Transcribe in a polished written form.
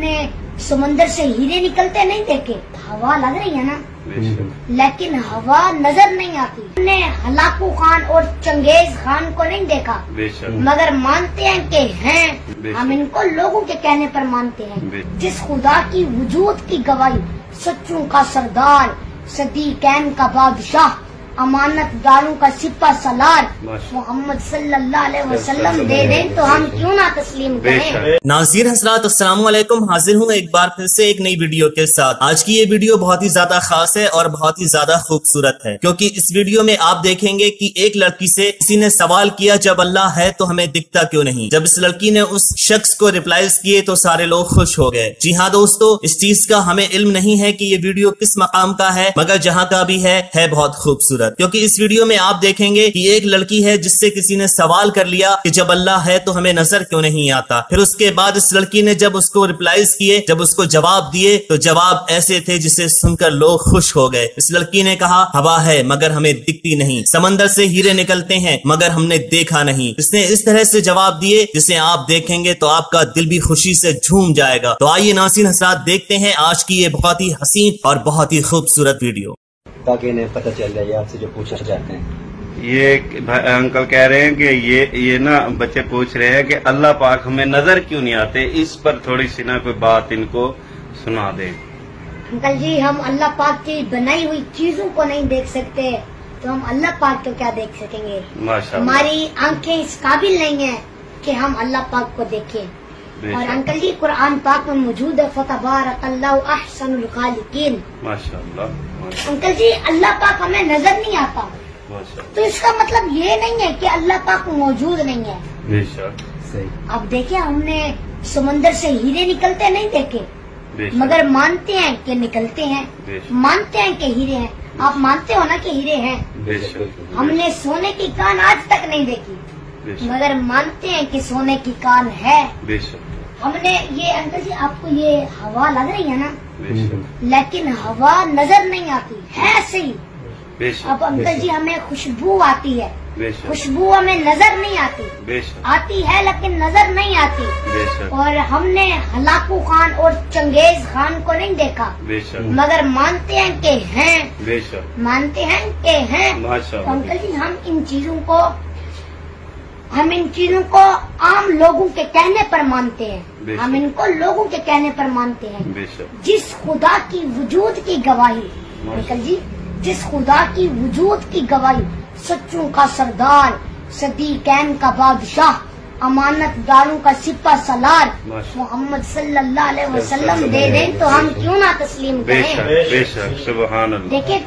نے سمندر سے ہیرے نکلتے نہیں دیکھے، ہوا لگ رہی ہے نا، لیکن ہوا نظر نہیں آتی. ہم نے ہلاکو خان اور چنگیز خان کو نہیں دیکھا مگر مانتے ہیں کہ ہیں. ہم ان کو لوگوں کے کہنے پر مانتے ہیں. جس خدا کی وجود کی گواہی سچوں کا سردار، صدیقین کا بادشاہ، امانت داروں کا سپہ سالار محمد صلی اللہ علیہ وسلم دے دیں تو ہم کیوں نہ تسلیم کریں. ناظرین حضرات السلام علیکم، حاضر ہوں ایک بار پھر سے ایک نئی ویڈیو کے ساتھ. آج کی یہ ویڈیو بہت ہی زیادہ خاص ہے اور بہت ہی زیادہ خوبصورت ہے، کیونکہ اس ویڈیو میں آپ دیکھیں گے کہ ایک لڑکی سے کسی نے سوال کیا جب اللہ ہے تو ہمیں دکھتا کیوں نہیں. جب اس لڑکی نے اس شخص کو ریپلائز کیے تو سارے لوگ خوش ہو گئے. جی ہاں دوستو، اس چیز کا ہمیں علم نہیں ہے کہ یہ ویڈیو کس مقام کا ہے، مگر جہاں کا بھی ہے بہت خوبصورت. کیونکہ اس ویڈیو میں آپ دیکھیں گے کہ ایک لڑکی ہے جس سے کسی نے سوال کر لیا کہ جب اللہ ہے تو ہمیں نظر کیوں نہیں آتا. پھر اس کے بعد اس لڑکی نے جب اس کو ریپلائز کیے، جب اس کو جواب دیے تو جواب ایسے تھے جسے سن کر لوگ خوش ہو گئے. اس لڑکی نے کہا ہوا ہے مگر ہمیں دکھتی نہیں، سمندر سے ہیرے نکلتے ہیں مگر ہم نے دیکھا نہیں. اس نے اس طرح سے جواب دیے جسے آپ دیکھیں گے تو آپ کا دل بھی خوشی سے جھوم جائے گا. تو آئیے ناظرین حضرات دیکھتے ہیں آج کی یہ بہت ہی حسین اور بہت ہی خوبصورت ویڈیو، تاکہ انہیں پتہ چل جائے آپ سے جو پوچھنا چاہتے ہیں. یہ انکل کہہ رہے ہیں کہ یہ نا بچے پوچھ رہے ہیں کہ اللہ پاک ہمیں نظر کیوں نہیں آتے، اس پر تھوڑی سی نا کوئی بات ان کو سنا دیں. انکل جی، ہم اللہ پاک کی بنائی ہوئی چیزوں کو نہیں دیکھ سکتے تو ہم اللہ پاک کو کیا دیکھ سکیں گے. ہماری آنکھیں اس قابل نہیں ہیں کہ ہم اللہ پاک کو دیکھیں. اور انکل جی قرآن پاک میں موجود ہے فتبارک اللہ احسن الخالقین. ماشاءاللہ. انکل جی اللہ پاک ہمیں نظر نہیں آتا تو اس کا مطلب یہ نہیں ہے کہ اللہ پاک موجود نہیں ہے. اب دیکھیں، ہم نے سمندر سے ہیرے نکلتے نہیں دیکھے مگر مانتے ہیں کہ نکلتے ہیں، مانتے ہیں کہ ہیرے ہیں. آپ مانتے ہو نا کہ ہیرے ہیں. ہم نے سونے کی کان آج تک نہیں دیکھی مگر مانتے ہیں کہ سونے کی کان ہے. ہم نے یہ انکل جی آپ کو یہ ہوا لگ رہی ہے نا، لیکن ہوا نظر نہیں آتی ہے ایسے ہی. اب انکل جی ہمیں خوشبو آتی ہے، خوشبو ہمیں نظر نہیں آتی، آتی ہے لیکن نظر نہیں آتی. اور ہم نے ہلاکو خان اور چنگیز خان کو نہیں دیکھا مگر مانتے ہیں کہ ہیں، مانتے ہیں کہ ہیں. انکل جی ہم ان چیزوں کو عام لوگوں کے کہنے پر مانتے ہیں، ہم ان کو لوگوں کے کہنے پر مانتے ہیں. جس خدا کی وجود کی گواہی، انکل جی جس خدا کی وجود کی گواہی سچوں کا سردار، صدیقین کا بادشاہ، امانت داروں کا سپہ سالار محمد صلی اللہ علیہ وسلم دے دیں تو ہم کیوں نہ تسلیم کریں. بے شک سبحان اللہ. دیکھیں